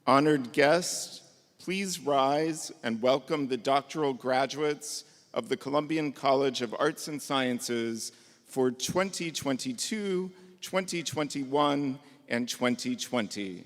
Honored guests, please rise and welcome the doctoral graduates of the Columbian College of Arts and Sciences for 2022, 2021, and 2020.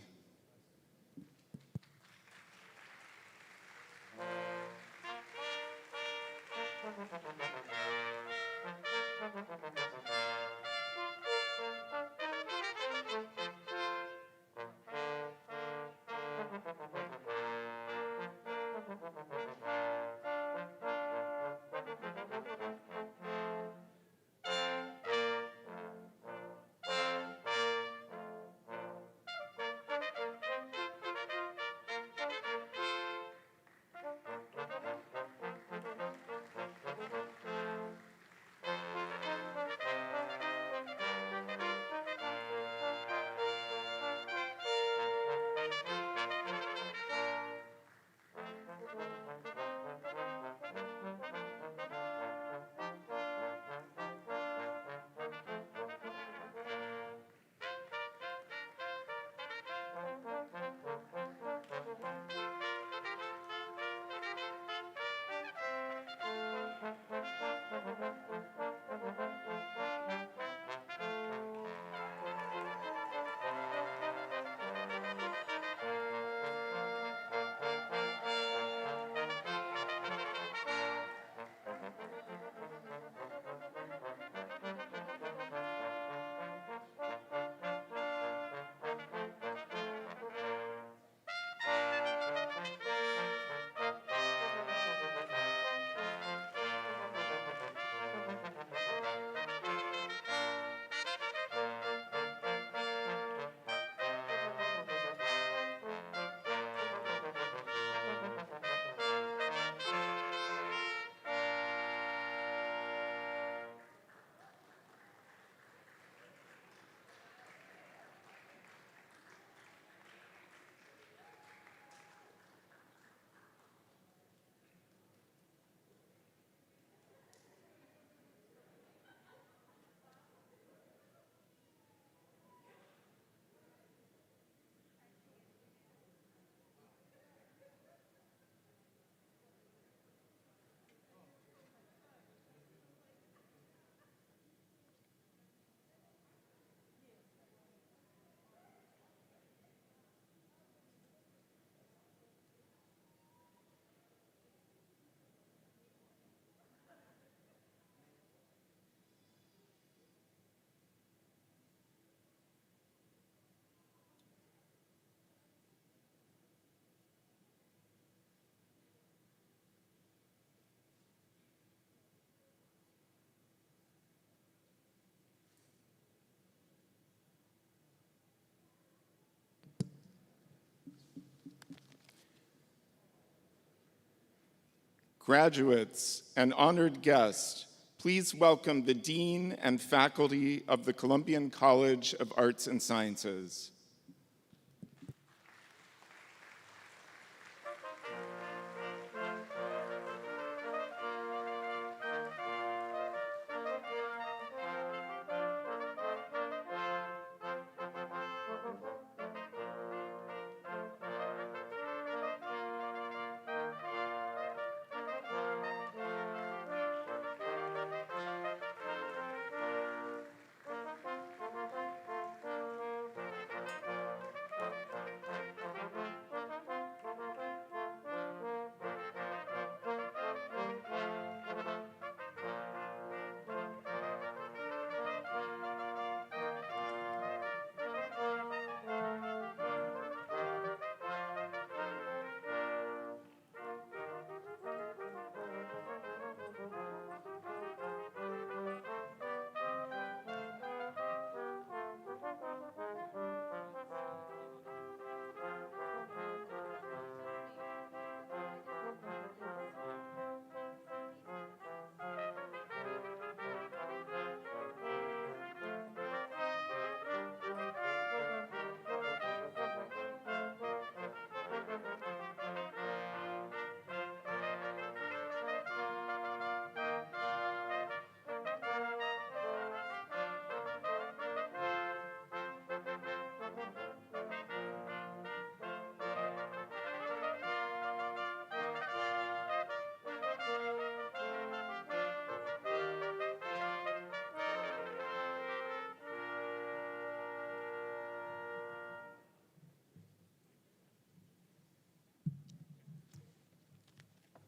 Graduates and honored guests, please welcome the Dean and faculty of the Columbian College of Arts and Sciences.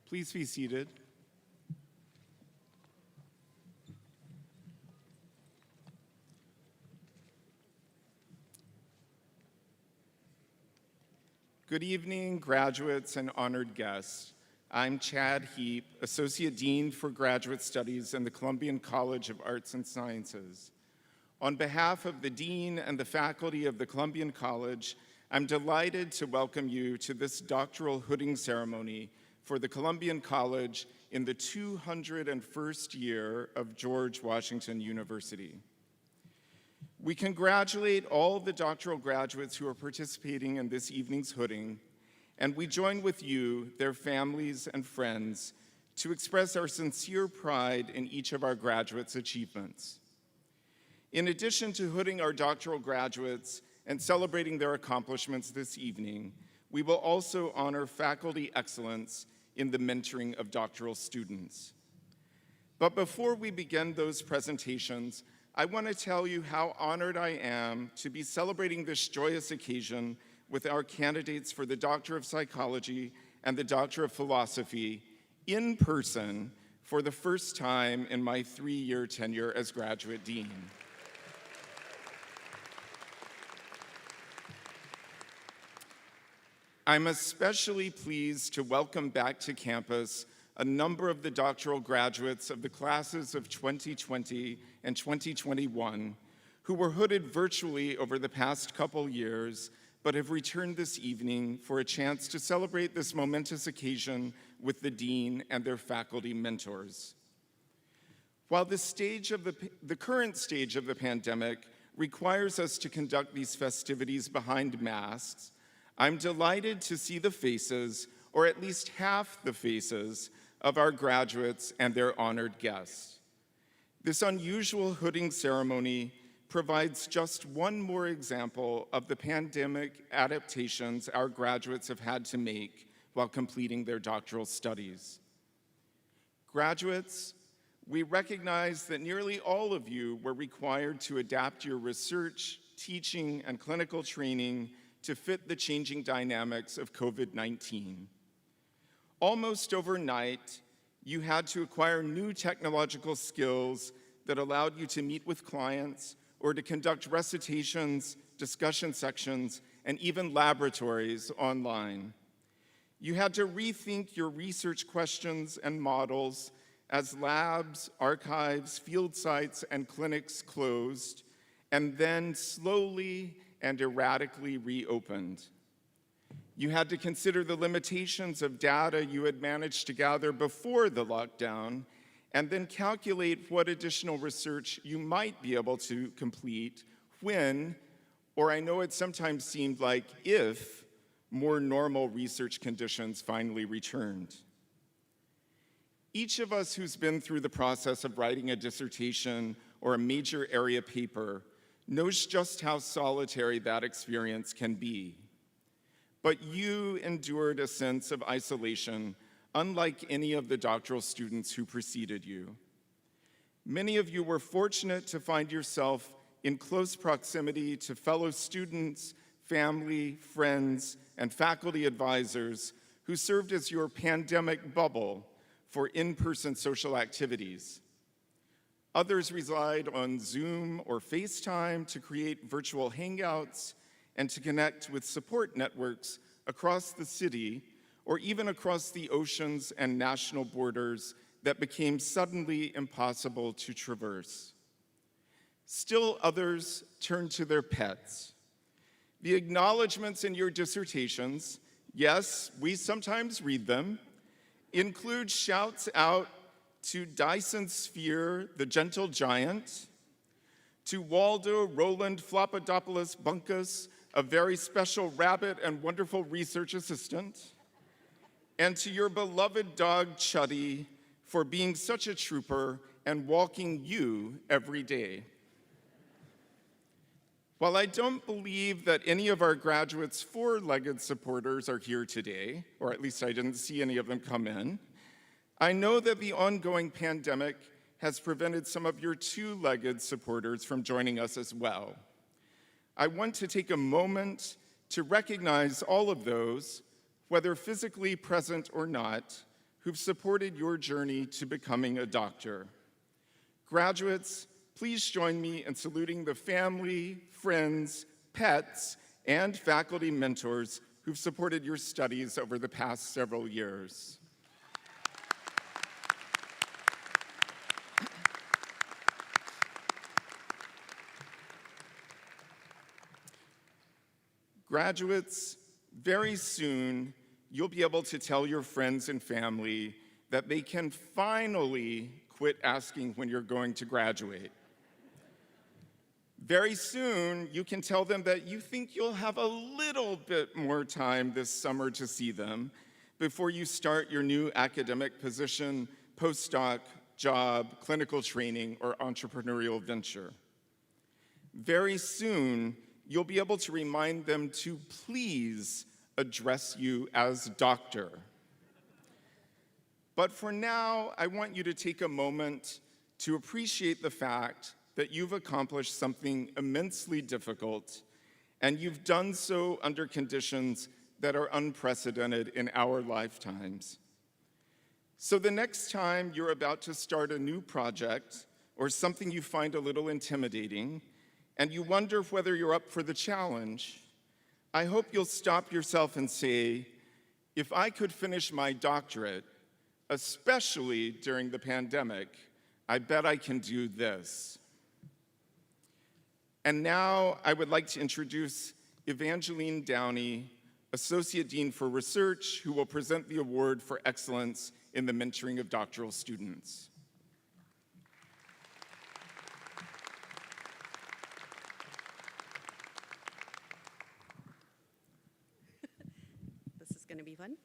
Please be seated. Good evening, graduates and honored guests. I'm Chad Heap, Associate Dean for Graduate Studies in the Columbian College of Arts and Sciences. On behalf of the Dean and the faculty of the Columbian College, I'm delighted to welcome you to this doctoral hooding ceremony for the Columbian College in the 201st year of George Washington University. We congratulate all the doctoral graduates who are participating in this evening's hooding, and we join with you, their families and friends, to express our sincere pride in each of our graduates' achievements. In addition to hooding our doctoral graduates and celebrating their accomplishments this evening, we will also honor faculty excellence in the mentoring of doctoral students. But before we begin those presentations, I want to tell you how honored I am to be celebrating this joyous occasion with our candidates for the Doctor of Psychology and the Doctor of Philosophy in person for the first time in my 3-year tenure as Graduate Dean. I'm especially pleased to welcome back to campus a number of the doctoral graduates of the classes of 2020 and 2021 who were hooded virtually over the past couple years, but have returned this evening for a chance to celebrate this momentous occasion with the Dean and their faculty mentors. While the current stage of the pandemic requires us to conduct these festivities behind masks, I'm delighted to see the faces, or at least half the faces, of our graduates and their honored guests. This unusual hooding ceremony provides just one more example of the pandemic adaptations our graduates have had to make while completing their doctoral studies. Graduates, we recognize that nearly all of you were required to adapt your research, teaching, and clinical training to fit the changing dynamics of COVID-19. Almost overnight, you had to acquire new technological skills that allowed you to meet with clients or to conduct recitations, discussion sections, and even laboratories online. You had to rethink your research questions and models as labs, archives, field sites, and clinics closed, and then slowly and erratically reopened. You had to consider the limitations of data you had managed to gather before the lockdown, and then calculate what additional research you might be able to complete when, or I know it sometimes seemed like if, more normal research conditions finally returned. Each of us who's been through the process of writing a dissertation or a major area paper knows just how solitary that experience can be. But you endured a sense of isolation unlike any of the doctoral students who preceded you. Many of you were fortunate to find yourself in close proximity to fellow students, family, friends, and faculty advisors who served as your pandemic bubble for in-person social activities. Others relied on Zoom or FaceTime to create virtual hangouts and to connect with support networks across the city or even across the oceans and national borders that became suddenly impossible to traverse. Still others turned to their pets. The acknowledgments in your dissertations, yes, we sometimes read them, include shouts out to Dyson Sphere, the gentle giant, to Waldo Roland Flopadopoulos Bunkus, a very special rabbit and wonderful research assistant, and to your beloved dog Chuddy for being such a trooper and walking you every day. While I don't believe that any of our graduates' four-legged supporters are here today, or at least I didn't see any of them come in, I know that the ongoing pandemic has prevented some of your two-legged supporters from joining us as well. I want to take a moment to recognize all of those, whether physically present or not, who've supported your journey to becoming a doctor. Graduates, please join me in saluting the family, friends, pets, and faculty mentors who've supported your studies over the past several years. Graduates, very soon, you'll be able to tell your friends and family that they can finally quit asking when you're going to graduate. Very soon, you can tell them that you think you'll have a little bit more time this summer to see them before you start your new academic position, postdoc, job, clinical training, or entrepreneurial venture. Very soon, you'll be able to remind them to please address you as doctor. But for now, I want you to take a moment to appreciate the fact that you've accomplished something immensely difficult, and you've done so under conditions that are unprecedented in our lifetimes. So the next time you're about to start a new project or something you find a little intimidating, and you wonder whether you're up for the challenge, I hope you'll stop yourself and say, if I could finish my doctorate, especially during the pandemic, I bet I can do this. And now I would like to introduce Evangeline Downey, Associate Dean for Research, who will present the Award for Excellence in the Mentoring of Doctoral Students. This is going to be fun.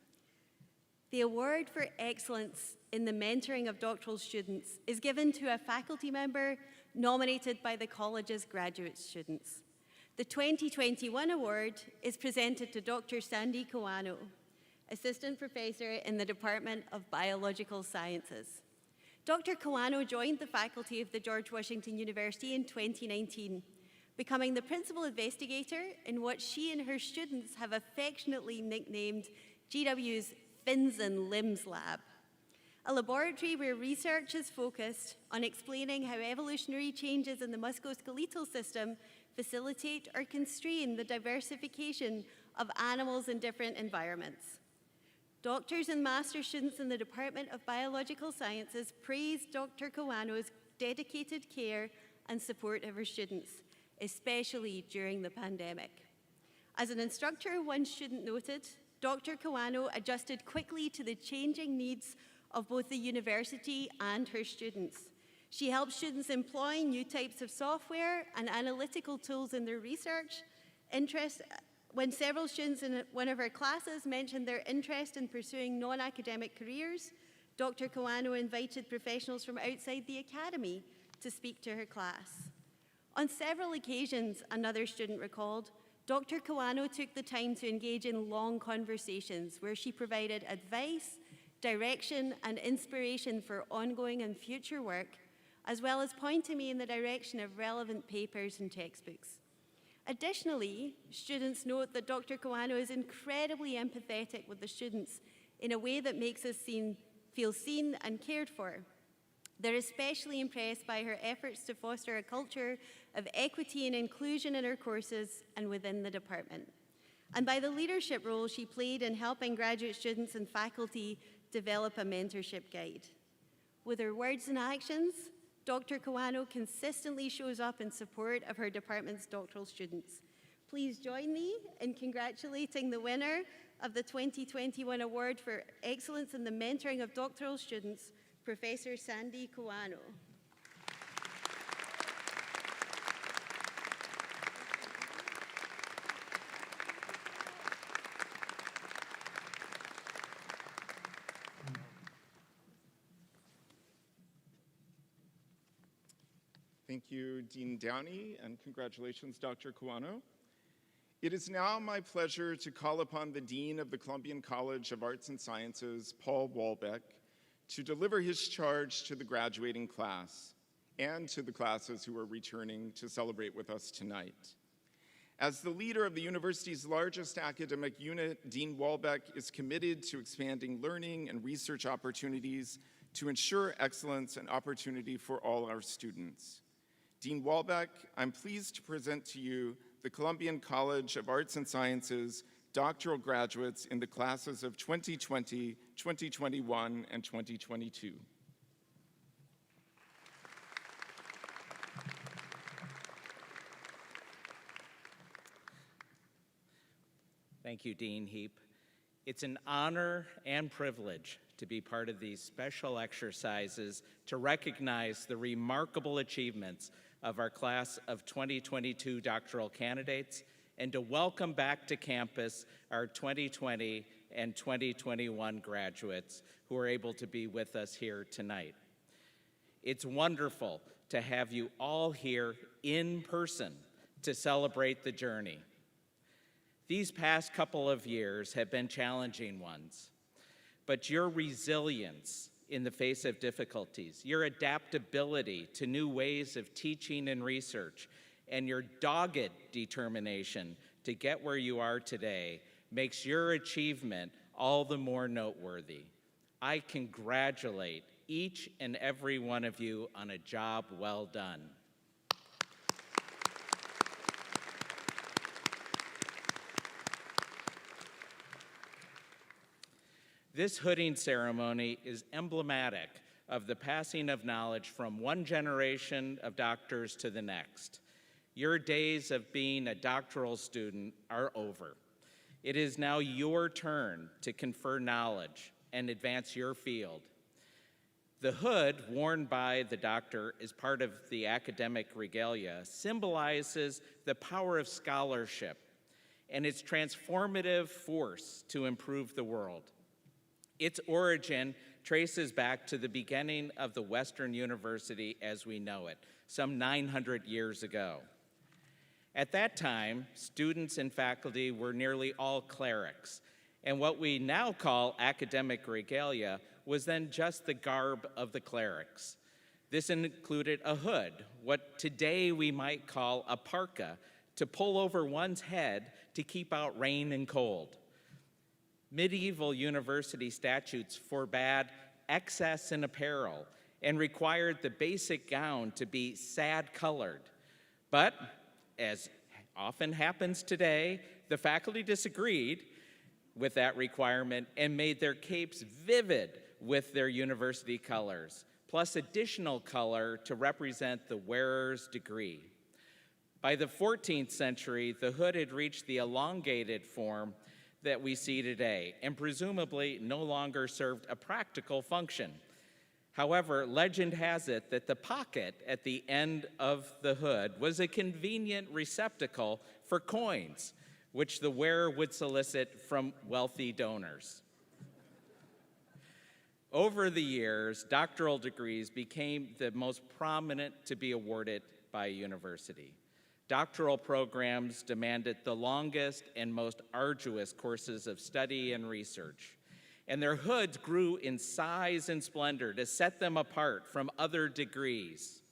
The Award for Excellence in the Mentoring of Doctoral Students is given to a faculty member nominated by the college's graduate students. The 2021 award is presented to Dr. Sandy Coano, Assistant Professor in the Department of Biological Sciences. Dr. Coano joined the faculty of the George Washington University in 2019, becoming the principal investigator in what she and her students have affectionately nicknamed GW's Fins and Limbs Lab, a laboratory where research is focused on explaining how evolutionary changes in the musculoskeletal system facilitate or constrain the diversification of animals in different environments. Doctors and master students in the Department of Biological Sciences praise Dr. Coano's dedicated care and support of her students, especially during the pandemic. As an instructor, one student noted, Dr. Coano adjusted quickly to the changing needs of both the university and her students. She helped students employ new types of software and analytical tools in their research. When several students in one of her classes mentioned their interest in pursuing non-academic careers, Dr. Coano invited professionals from outside the academy to speak to her class. On several occasions, another student recalled, Dr. Coano took the time to engage in long conversations where she provided advice, direction, and inspiration for ongoing and future work, as well as pointing me in the direction of relevant papers and textbooks. Additionally, students note that Dr. Coano is incredibly empathetic with the students in a way that makes us feel seen and cared for. They're especially impressed by her efforts to foster a culture of equity and inclusion in her courses and within the department, and by the leadership role she played in helping graduate students and faculty develop a mentorship guide. With her words and actions, Dr. Coano consistently shows up in support of her department's doctoral students. Please join me in congratulating the winner of the 2021 Award for Excellence in the Mentoring of Doctoral Students, Professor Sandy Coano. Thank you, Dean Downey, and congratulations, Dr. Coano. It is now my pleasure to call upon the Dean of the Columbian College of Arts and Sciences, Paul Walbeck, to deliver his charge to the graduating class and to the classes who are returning to celebrate with us tonight. As the leader of the university's largest academic unit, Dean Walbeck is committed to expanding learning and research opportunities to ensure excellence and opportunity for all our students. Dean Walbeck, I'm pleased to present to you the Columbian College of Arts and Sciences doctoral graduates in the classes of 2020, 2021, and 2022. Thank you, Dean Heap. It's an honor and privilege to be part of these special exercises to recognize the remarkable achievements of our class of 2022 doctoral candidates and to welcome back to campus our 2020 and 2021 graduates who are able to be with us here tonight. It's wonderful to have you all here in person to celebrate the journey. These past couple of years have been challenging ones, but your resilience in the face of difficulties, your adaptability to new ways of teaching and research, and your dogged determination to get where you are today makes your achievement all the more noteworthy. I congratulate each and every one of you on a job well done. This hooding ceremony is emblematic of the passing of knowledge from one generation of doctors to the next. Your days of being a doctoral student are over. It is now your turn to confer knowledge and advance your field. The hood worn by the doctor as part of the academic regalia symbolizes the power of scholarship and its transformative force to improve the world. Its origin traces back to the beginning of the Western University as we know it, some 900 years ago. At that time, students and faculty were nearly all clerics, and what we now call academic regalia was then just the garb of the clerics. This included a hood, what today we might call a parka, to pull over one's head to keep out rain and cold. Medieval university statutes forbade excess in apparel and required the basic gown to be sad-colored. But, as often happens today, the faculty disagreed with that requirement and made their capes vivid with their university colors, plus additional color to represent the wearer's degree. By the 14th century, the hood had reached the elongated form that we see today, and presumably no longer served a practical function. However, legend has it that the pocket at the end of the hood was a convenient receptacle for coins, which the wearer would solicit from wealthy donors. Over the years, doctoral degrees became the most prominent to be awarded by a university. Doctoral programs demanded the longest and most arduous courses of study and research, and their hoods grew in size and splendor to set them apart from other degrees.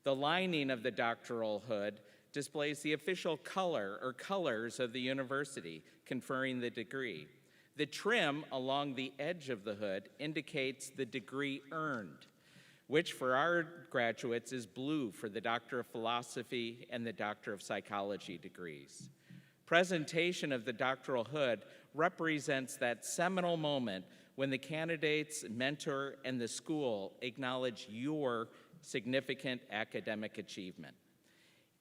The lining of the doctoral hood displays the official color or colors of the university conferring the degree. The trim along the edge of the hood indicates the degree earned, which for our graduates is blue for the Doctor of Philosophy and the Doctor of Psychology degrees. Presentation of the doctoral hood represents that seminal moment when the candidate's mentor and the school acknowledge your significant academic achievement.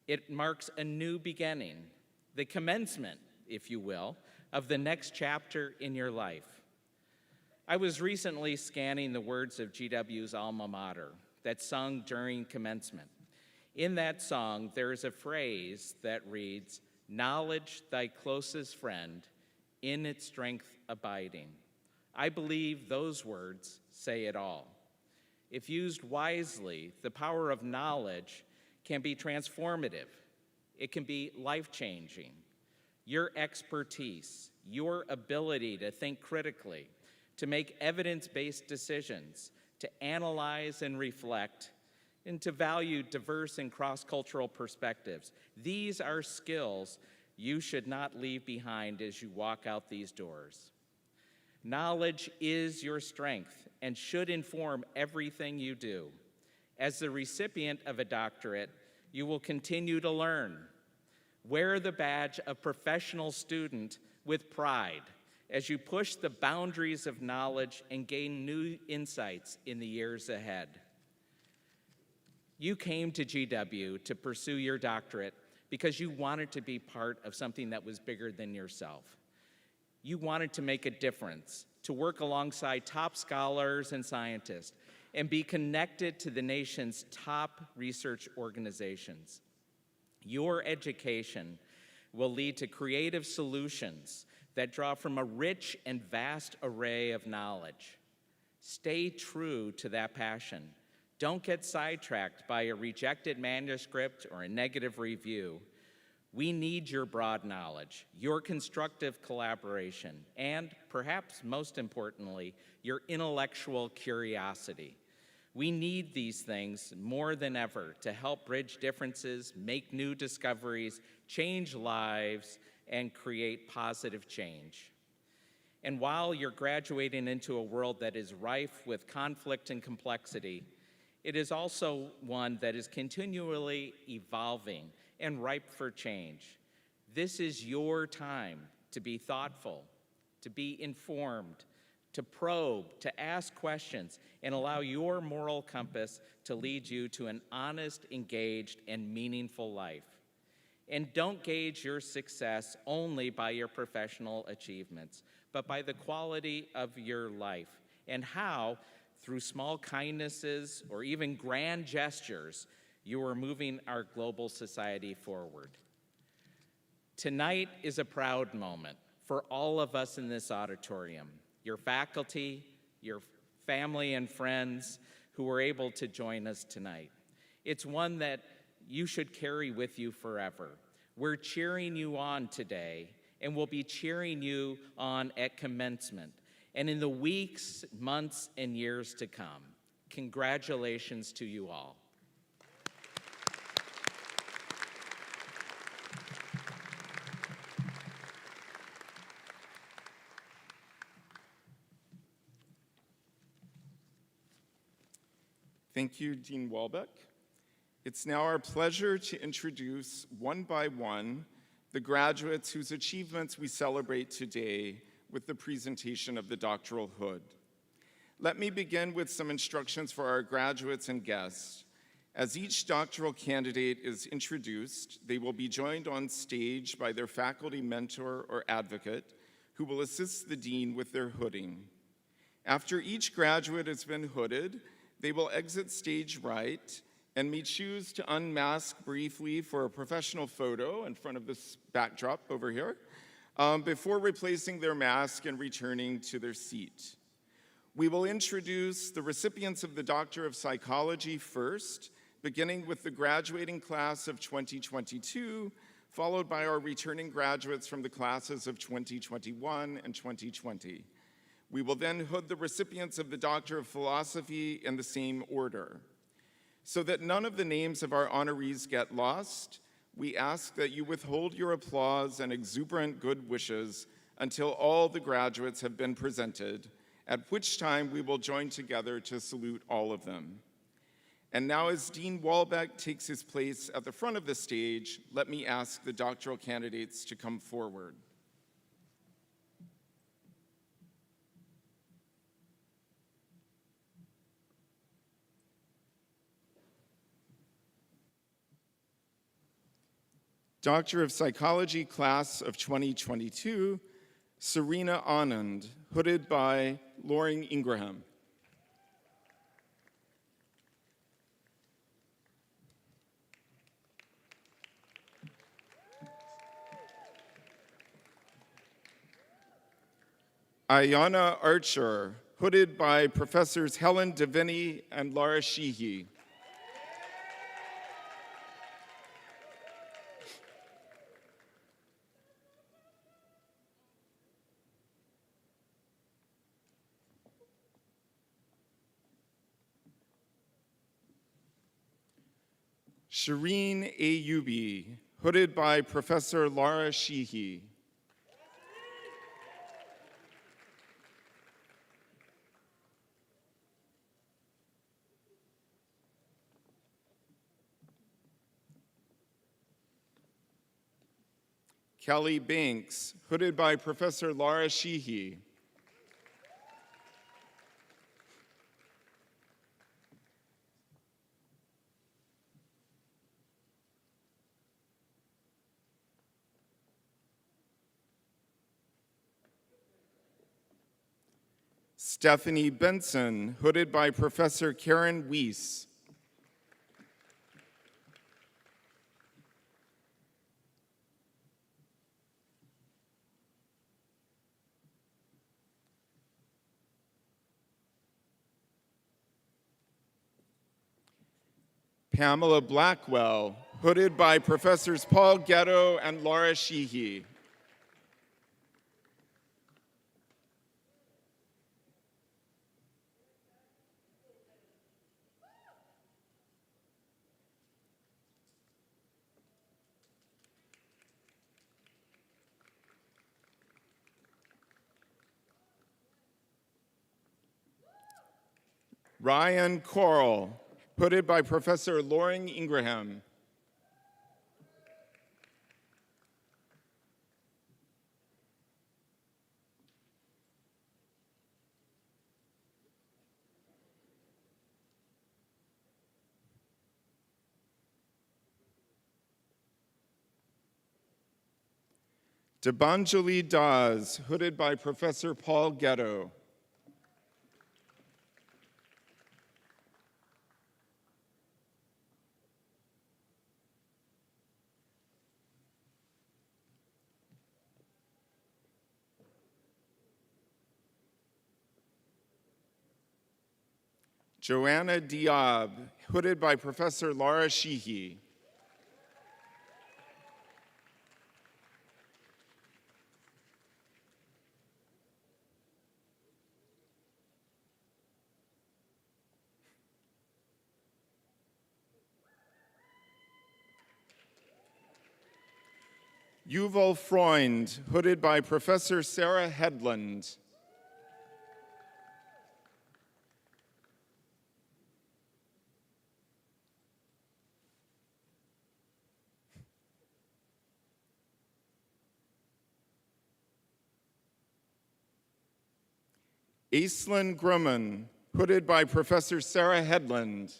It marks a new beginning, the commencement, if you will, of the next chapter in your life. I was recently scanning the words of GW's Alma Mater that's sung during commencement. In that song, there is a phrase that reads, "Knowledge, thy closest friend, in its strength abiding." I believe those words say it all. If used wisely, the power of knowledge can be transformative. It can be life-changing. Your expertise, your ability to think critically, to make evidence-based decisions, to analyze and reflect, and to value diverse and cross-cultural perspectives. These are skills you should not leave behind as you walk out these doors. Knowledge is your strength and should inform everything you do. As the recipient of a doctorate, you will continue to learn. Wear the badge of professional student with pride as you push the boundaries of knowledge and gain new insights in the years ahead. You came to GW to pursue your doctorate because you wanted to be part of something that was bigger than yourself. You wanted to make a difference, to work alongside top scholars and scientists, and be connected to the nation's top research organizations. Your education will lead to creative solutions that draw from a rich and vast array of knowledge. Stay true to that passion. Don't get sidetracked by a rejected manuscript or a negative review. We need your broad knowledge, your constructive collaboration, and perhaps most importantly, your intellectual curiosity. We need these things more than ever to help bridge differences, make new discoveries, change lives, and create positive change. And while you're graduating into a world that is rife with conflict and complexity, it is also one that is continually evolving and ripe for change. This is your time to be thoughtful, to be informed, to probe, to ask questions, and allow your moral compass to lead you to an honest, engaged, and meaningful life. And don't gauge your success only by your professional achievements, but by the quality of your life and how, through small kindnesses or even grand gestures, you are moving our global society forward. Tonight is a proud moment for all of us in this auditorium, your faculty, your family and friends who were able to join us tonight. It's one that you should carry with you forever. We're cheering you on today, and we'll be cheering you on at commencement and in the weeks, months, and years to come. Congratulations to you all. Thank you, Dean Walbeck. It's now our pleasure to introduce one by one the graduates whose achievements we celebrate today with the presentation of the doctoral hood. Let me begin with some instructions for our graduates and guests. As each doctoral candidate is introduced, they will be joined on stage by their faculty mentor or advocate who will assist the dean with their hooding. After each graduate has been hooded, they will exit stage right and may choose to unmask briefly for a professional photo in front of this backdrop over here before replacing their mask and returning to their seat. We will introduce the recipients of the Doctor of Psychology first, beginning with the graduating class of 2022, followed by our returning graduates from the classes of 2021 and 2020. We will then hood the recipients of the Doctor of Philosophy in the same order. So that none of the names of our honorees get lost, we ask that you withhold your applause and exuberant good wishes until all the graduates have been presented, at which time we will join together to salute all of them. And now, as Dean Walbeck takes his place at the front of the stage, let me ask the doctoral candidates to come forward. Doctor of Psychology class of 2022, Serena Anand, hooded by Loring Ingraham. Ayana Archer, hooded by Professors Helen Deviney and Laura Sheehy. Shireen Ayubi, hooded by Professor Laura Sheehy. Kelly Banks, hooded by Professor Laura Sheehy. Stephanie Benson, hooded by Professor Karen Weiss. Pamela Blackwell, hooded by Professors Paul Ghetto and Laura Sheehy. Ryan Coral, hooded by Professor Loring Ingraham. Debanjali Das, hooded by Professor Paul Ghetto. Joanna Diab, hooded by Professor Laura Sheehy. Yuval Freund, hooded by Professor Sarah Headland. Aislinn Grumman, hooded by Professor Sarah Headland.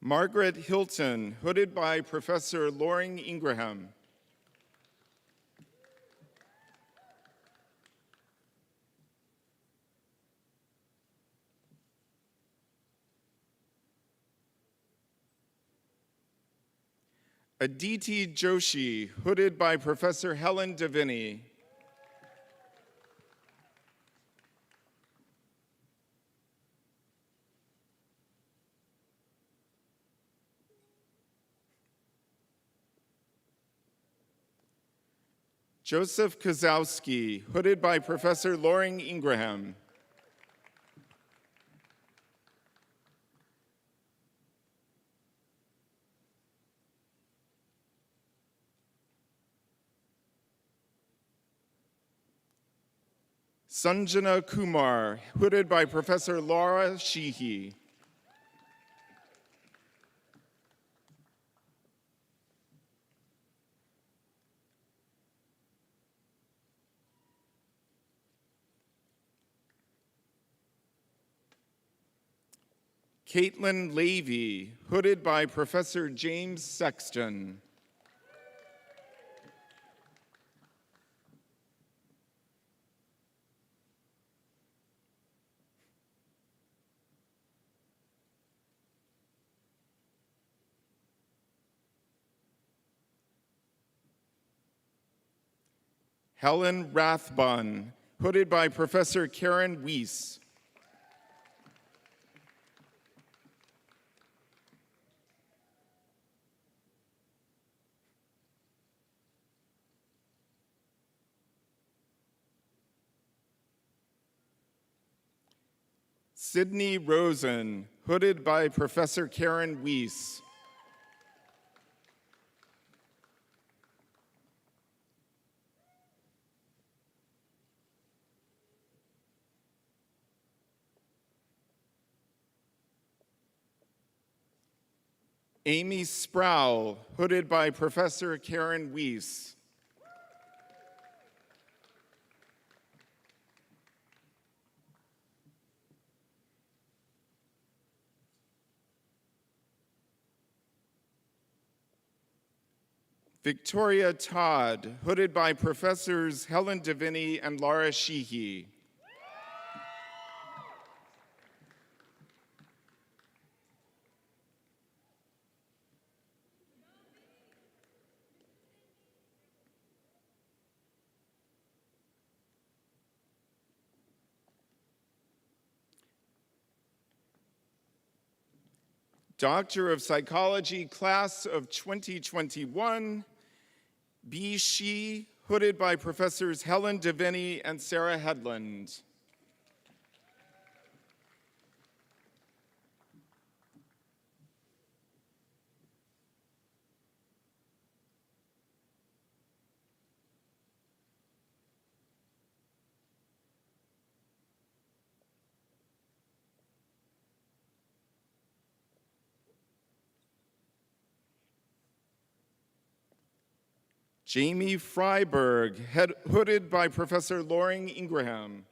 Margaret Hilton, hooded by Professor Loring Ingraham. Aditi Joshi, hooded by Professor Helen Deviney. Joseph Kozowski, hooded by Professor Loring Ingraham. Sanjana Kumar, hooded by Professor Laura Sheehy. Caitlin Levy, hooded by Professor James Sexton. Helen Rathbun, hooded by Professor Karen Weiss. Sydney Rosen, hooded by Professor Karen Weiss. Amy Sproul, hooded by Professor Karen Weiss. Victoria Todd, hooded by Professors Helen Deviney and Laura Sheehy. Doctor of Psychology, class of 2021, B. Shi, hooded by Professors Helen Deviney and Sarah Hedlund. Jamie Freiberg, hooded by Professor Loring Ingraham.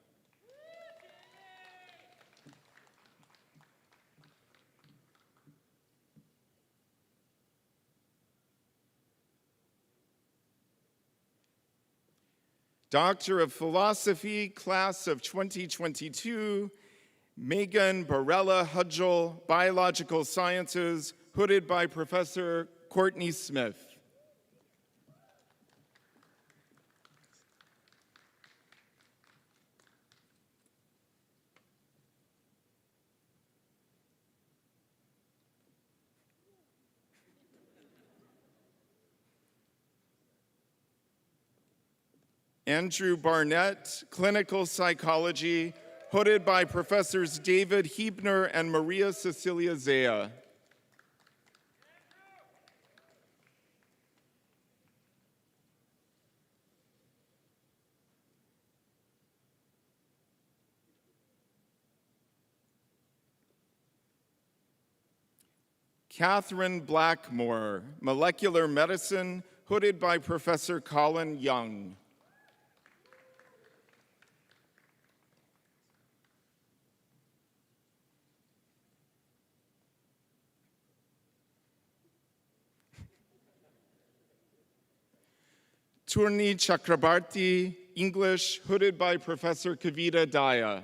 Doctor of Philosophy, class of 2022, Megan Barella Hudgel, Biological Sciences, hooded by Professor Courtney Smith. Andrew Barnett, Clinical Psychology, hooded by Professors David Huebner and Maria Cecilia Zea. Catherine Blackmore, Molecular Medicine, hooded by Professor Colin Young. Turni Chakrabarti, English, hooded by Professor Kavita Daya.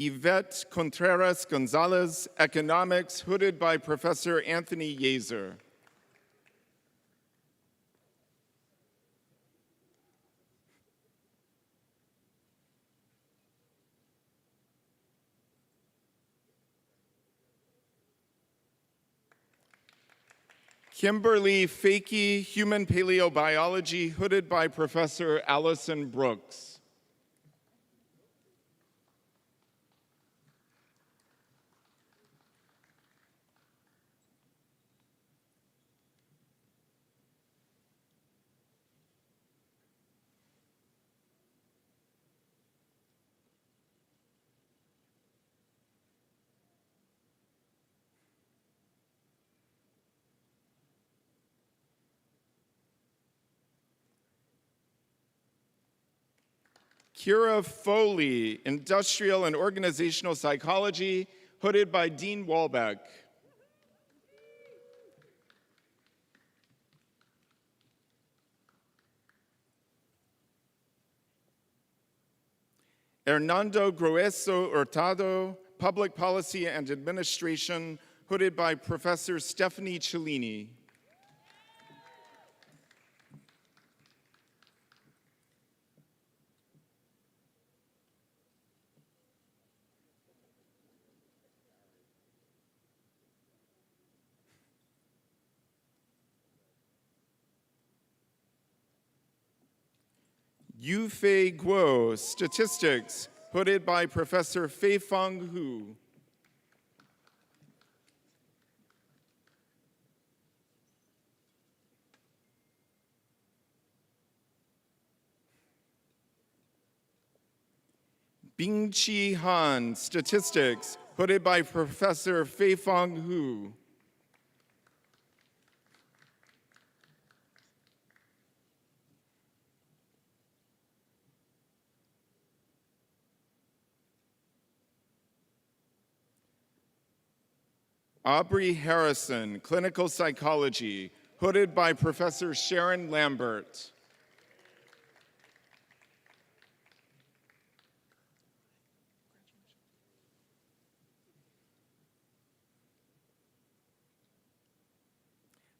Yvette Contreras Gonzalez, Economics, hooded by Professor Anthony Yeazer. Kimberly Fakey, Human Paleobiology, hooded by Professor Allison Brooks. Kira Foley, Industrial and Organizational Psychology, hooded by Dean Walbeck. Hernando Grueso Hurtado, Public Policy and Administration, hooded by Professor Stephanie Cellini. Yufei Guo, Statistics, hooded by Professor Feifeng Hu. Bingqi Han, Statistics, hooded by Professor Feifeng Hu. Aubrey Harrison, Clinical Psychology, hooded by Professor Sharon Lambert.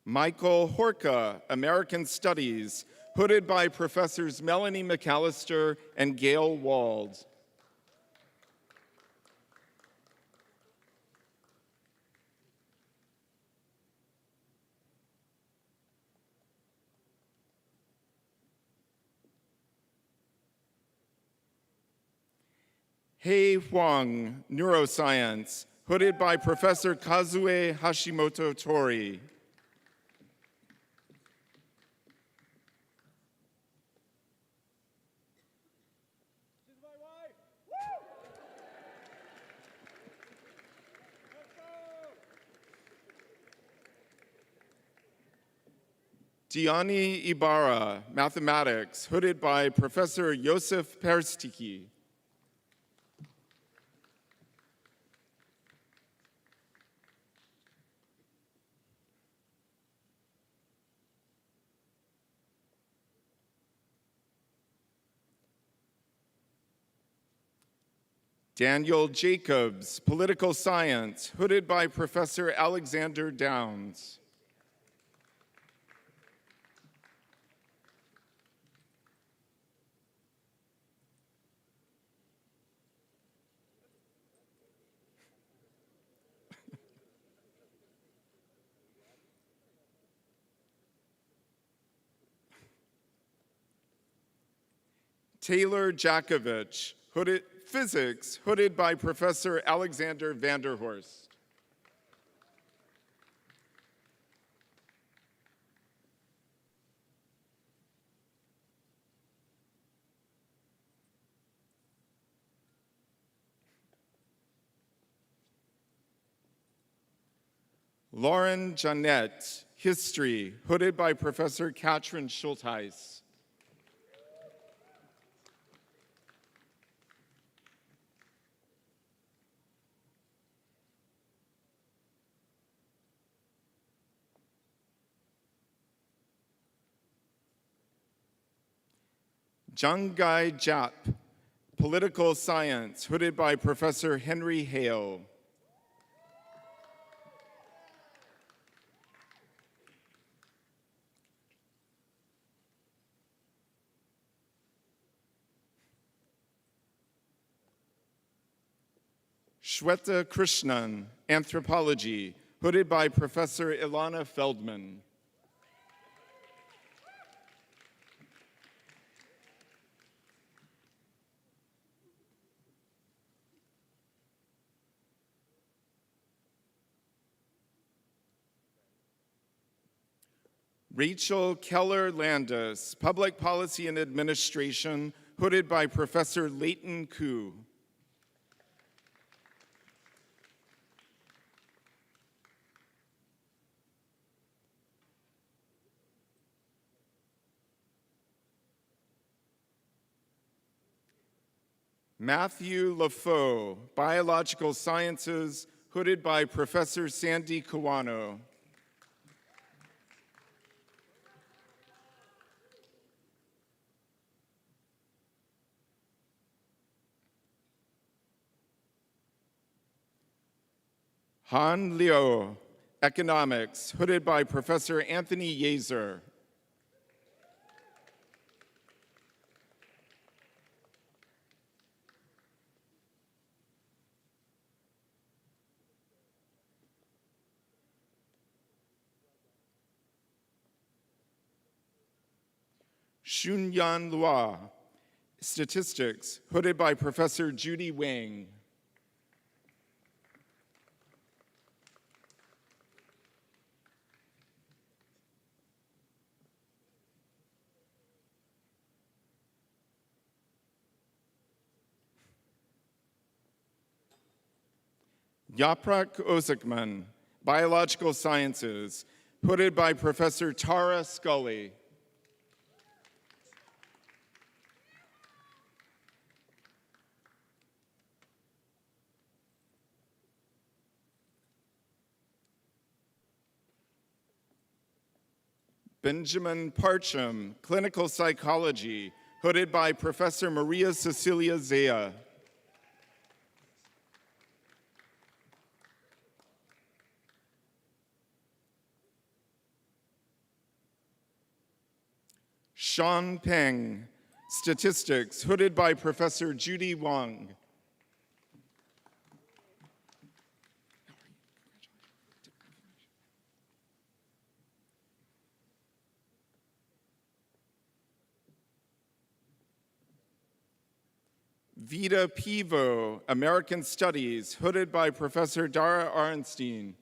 Michael Horka, American Studies, hooded by Professors Melanie McAllister and Gail Wald. Hei Huang, Neuroscience, hooded by Professor Kazue Hashimoto Tori. Downey Ibarra, Mathematics, hooded by Professor Yosef Perstiki. Daniel Jacobs, Political Science, hooded by Professor Alexander Downs. Taylor Jakovich, Physics, hooded by Professor Alexander Vanderhorst. Lauren Jeanette, History, hooded by Professor Katrin Schultheis. Junggai Jap, Political Science, hooded by Professor Henry Hale. Shweta Krishnan, Anthropology, hooded by Professor Ilana Feldman. Rachel Keller Landis, Public Policy and Administration, hooded by Professor Leighton Koo. Matthew LaFaux, Biological Sciences, hooded by Professor Sandy Coano. Han Liu, Economics, hooded by Professor Anthony Yeazer. Shunyan Lua, Statistics, hooded by Professor Judy Wang. Yaprak Ozakman, Biological Sciences, hooded by Professor Tara Scully. Benjamin Parcham, Clinical Psychology, hooded by Professor Maria Cecilia Zea. Sean Peng, Statistics, hooded by Professor Judy Wang. Vida Pivo, American Studies, hooded by Professor Dara Arenstein.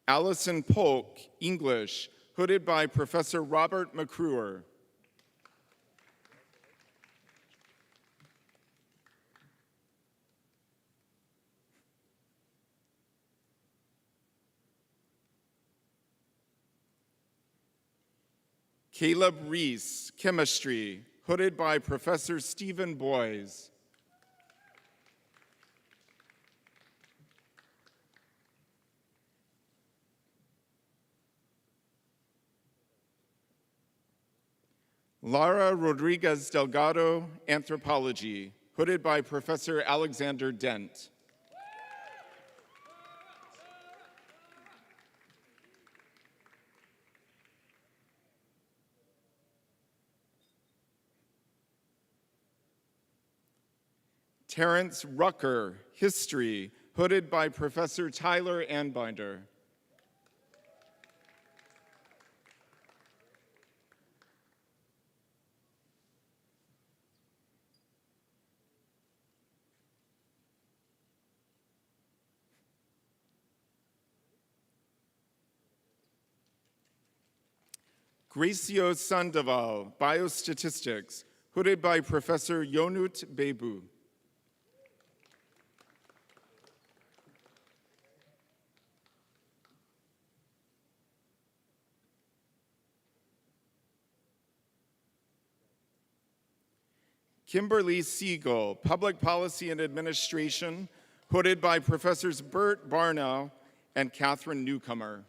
Allison Polk, English, hooded by Professor Robert McCruer. Caleb Reese, Chemistry, hooded by Professor Stephen Boys. Lara Rodriguez Delgado, Anthropology, hooded by Professor Alexander Dent. Terrence Rucker, History, hooded by Professor Tyler Anbinder. Gracio Sandoval, Biostatistics, hooded by Professor Yonut Bebu. Kimberly Siegel, Public Policy and Administration, hooded by Professors Bert Barnow and Catherine Newcomer.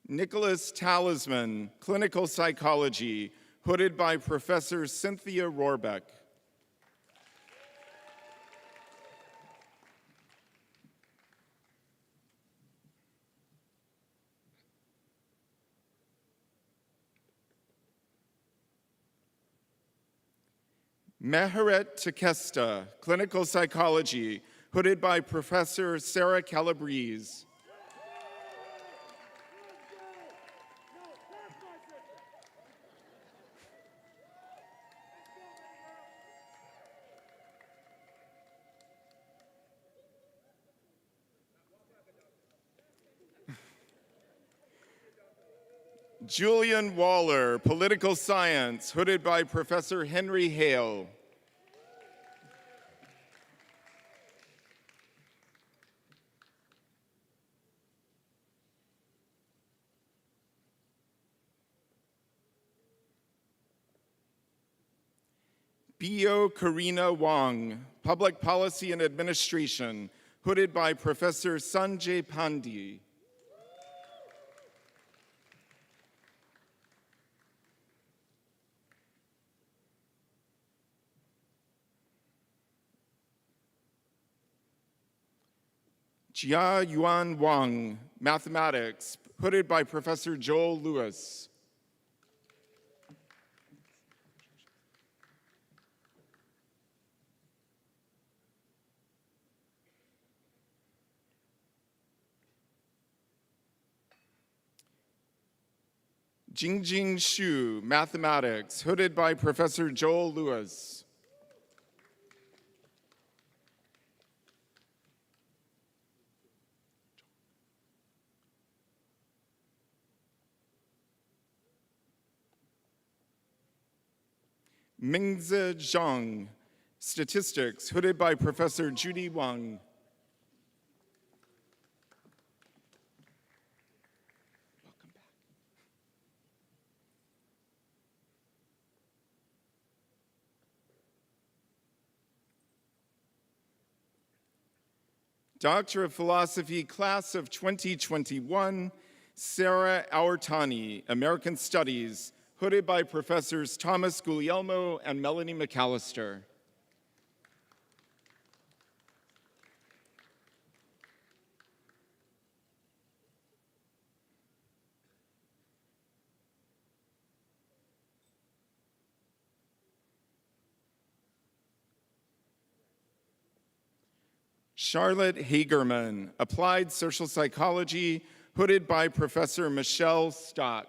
Nicholas Talisman, Clinical Psychology, hooded by Professor Cynthia Rohrbeck. Meheret Tekesta, Clinical Psychology, hooded by Professor Sarah Calabrese. Julian Waller, Political Science, hooded by Professor Henry Hale. Bio Karina Wong, Public Policy and Administration, hooded by Professor Sanjay Pandey. Jia Yuan Wang, Mathematics, hooded by Professor Joel Lewis. Jingjing Xu, Mathematics, hooded by Professor Joel Lewis. Mingzi Zhang, Statistics, hooded by Professor Judy Wang. Doctor of Philosophy, Class of 2021, Sarah Aortani, American Studies, hooded by Professors Thomas Guglielmo and Melanie McAllister. Charlotte Hagerman, Applied Social Psychology, hooded by Professor Michelle Stock.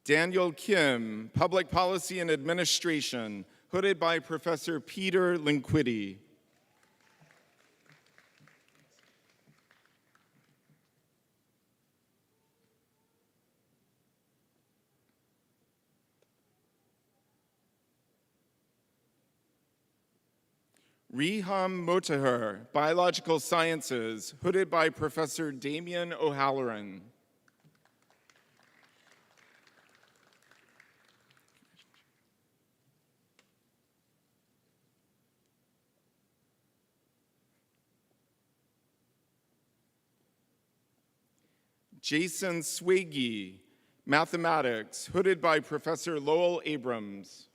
Daniel Kim, Public Policy and Administration, hooded by Professor Peter Linquidi. Riham Motahar, Biological Sciences, hooded by Professor Damian O'Halloran. Jason Swagey, Mathematics, hooded by Professor Lowell Abrams.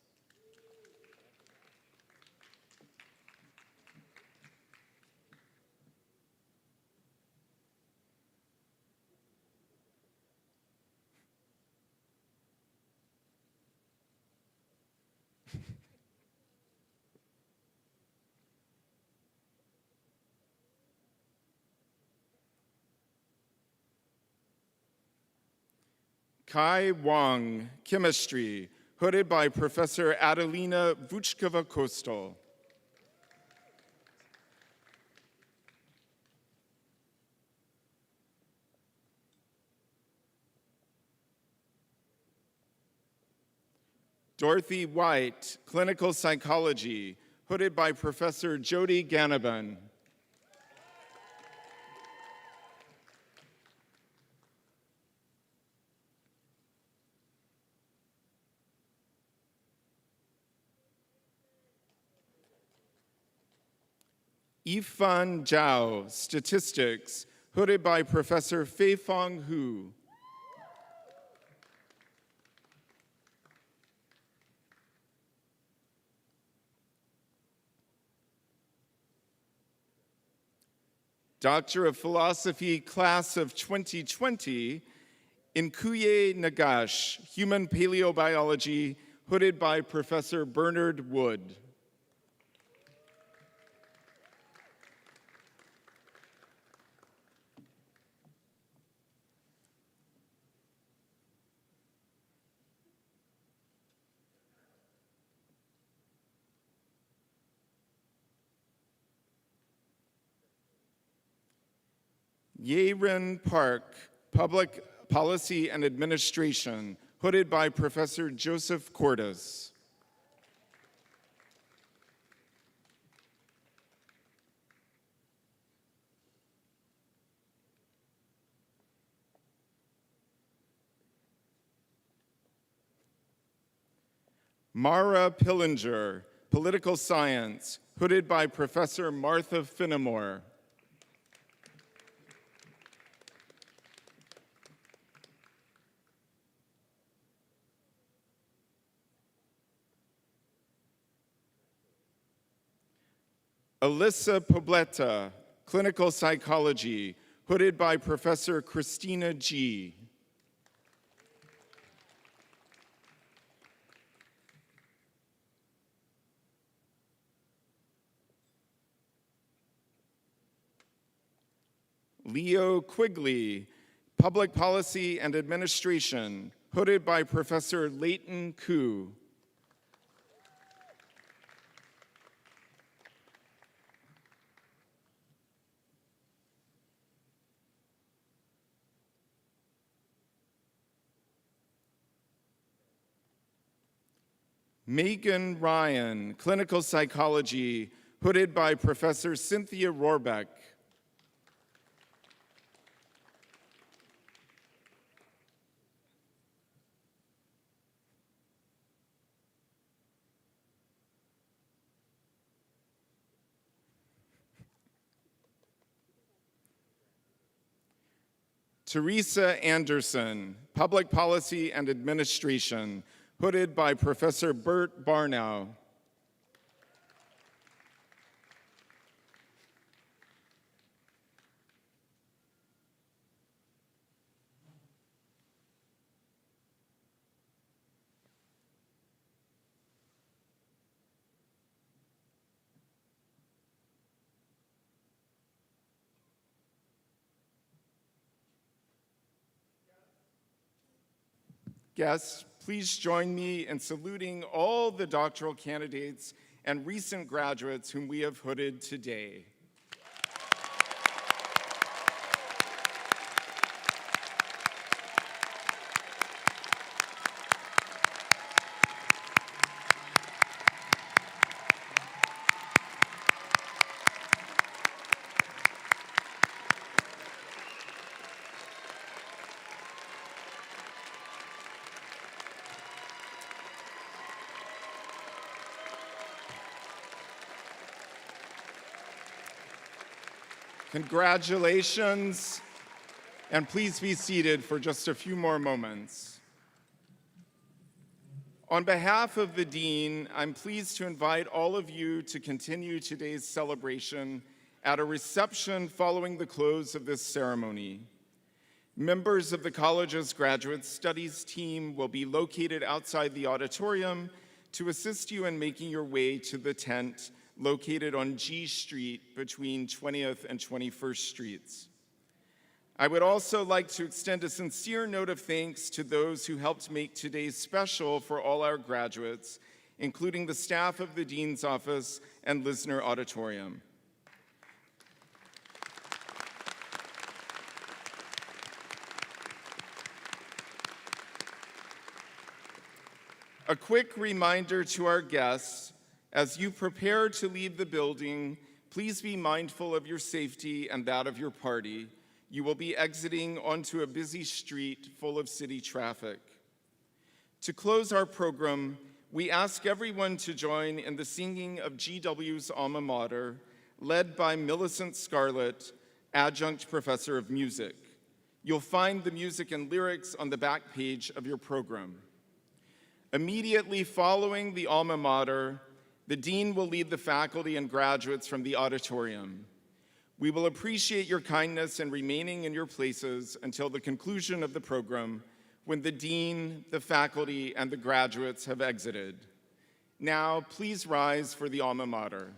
Kai Wang, Chemistry, hooded by Professor Adelina Vuchkova-Kostal. Dorothy White, Clinical Psychology, hooded by Professor Jody Ganaban. Yifan Zhao, Statistics, hooded by Professor Feifong Hu. Doctor of Philosophy, Class of 2020, Nkuye Nagash, Human Paleobiology, hooded by Professor Bernard Wood. Yerin Park, Public Policy and Administration, hooded by Professor Joseph Cordes. Mara Pillinger, Political Science, hooded by Professor Martha Finnemore. Alyssa Pobleta, Clinical Psychology, hooded by Professor Christina G. Leo Quigley, Public Policy and Administration, hooded by Professor Leighton Koo. Megan Ryan, Clinical Psychology, hooded by Professor Cynthia Rohrbeck. Teresa Anderson, Public Policy and Administration, hooded by Professor Bert Barnow. Guests, please join me in saluting all the doctoral candidates and recent graduates whom we have hooded today. Congratulations, and please be seated for just a few more moments. On behalf of the Dean, I'm pleased to invite all of you to continue today's celebration at a reception following the close of this ceremony. Members of the college's graduate studies team will be located outside the auditorium to assist you in making your way to the tent located on G Street between 20th and 21st Streets. I would also like to extend a sincere note of thanks to those who helped make today special for all our graduates, including the staff of the Dean's Office and Lisner Auditorium. A quick reminder to our guests: as you prepare to leave the building, please be mindful of your safety and that of your party. You will be exiting onto a busy street full of city traffic. To close our program, we ask everyone to join in the singing of GW's Alma Mater, led by Millicent Scarlett, Adjunct Professor of Music. You'll find the music and lyrics on the back page of your program. Immediately following the Alma Mater, the Dean will lead the faculty and graduates from the auditorium. We will appreciate your kindness in remaining in your places until the conclusion of the program, when the Dean, the faculty, and the graduates have exited. Now, please rise for the Alma Mater.